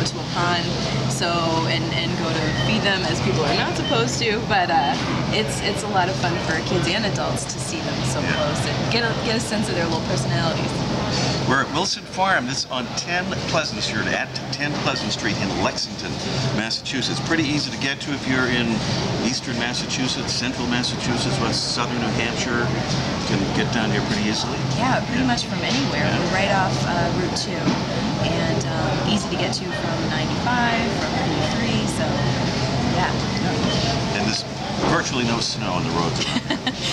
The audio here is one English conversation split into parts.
go to a pond, and go to feed them as people are not supposed to. But it's a lot of fun for kids and adults to see them so close and get a sense of their little personalities. We're at Wilson Farm. This is on 10 Pleasant Street, at 10 Pleasant Street in Lexington, Massachusetts. Pretty easy to get to if you're in eastern Massachusetts, central Massachusetts, southern New Hampshire. You can get down here pretty easily. Yeah, pretty much from anywhere. We're right off Route 2, and easy to get to from 95, from 83, so yeah. And there's virtually no snow on the road today.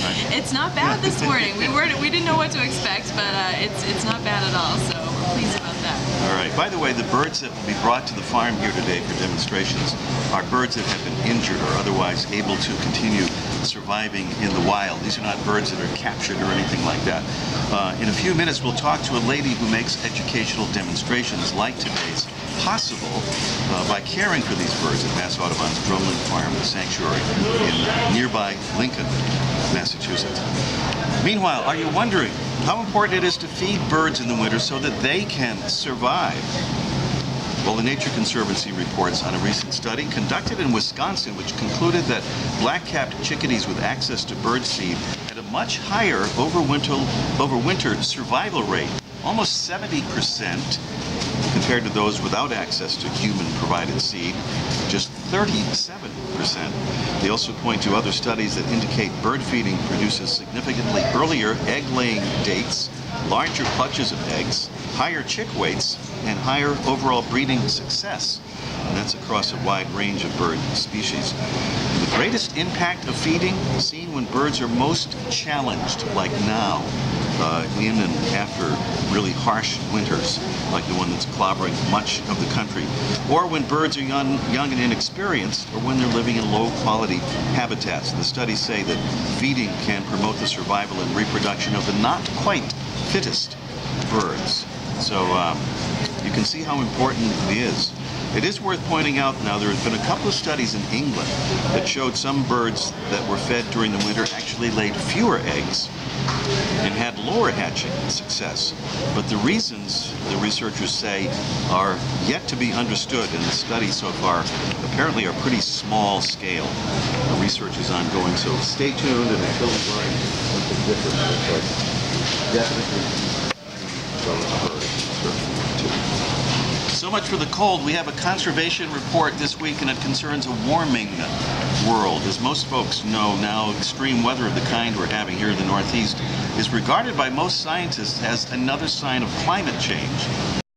Right? It's not bad this morning. We didn't know what to expect, but it's not bad at all, so we're pleased about that. All right. By the way, the birds that will be brought to the farm here today for demonstrations are birds that have been injured or otherwise able to continue surviving in the wild. These are not birds that are captured or anything like that. In a few minutes, we'll talk to a lady who makes educational demonstrations like today's possible by caring for these birds at Mass Audubon's Droneland Farm Sanctuary in nearby Lincoln, Massachusetts. Meanwhile, are you wondering how important it is to feed birds in the winter so that they can survive? Well, the Nature Conservancy reports on a recent study conducted in Wisconsin, which concluded that black-capped chickadees with access to bird seed had a much higher overwinter survival rate, almost 70%, compared to those without access to human-provided seed, just 37%. They also point to other studies that indicate bird feeding produces significantly earlier egg-laying dates, larger clutches of eggs, higher chick weights, and higher overall breeding success. And that's across a wide range of bird species. The greatest impact of feeding seen when birds are most challenged, like now, in and after really harsh winters, like the one that's clobbering much of the country, or when birds are young and inexperienced, or when they're living in low-quality habitats. The studies say that feeding can promote the survival and reproduction of the not quite fittest birds. So you can see how important it is. It is worth pointing out now there have been a couple of studies in England that showed some birds that were fed during the winter actually laid fewer eggs and had lower hatching success. But the reasons, the researchers say, are yet to be understood, and the studies so far apparently are pretty small scale. The research is ongoing, so stay tuned, and until we learn something different, definitely so much for the cold. We have a conservation report this week, and it concerns a warming world. As most folks know now, extreme weather of the kind we're having here in the Northeast is regarded by most scientists as another sign of climate change.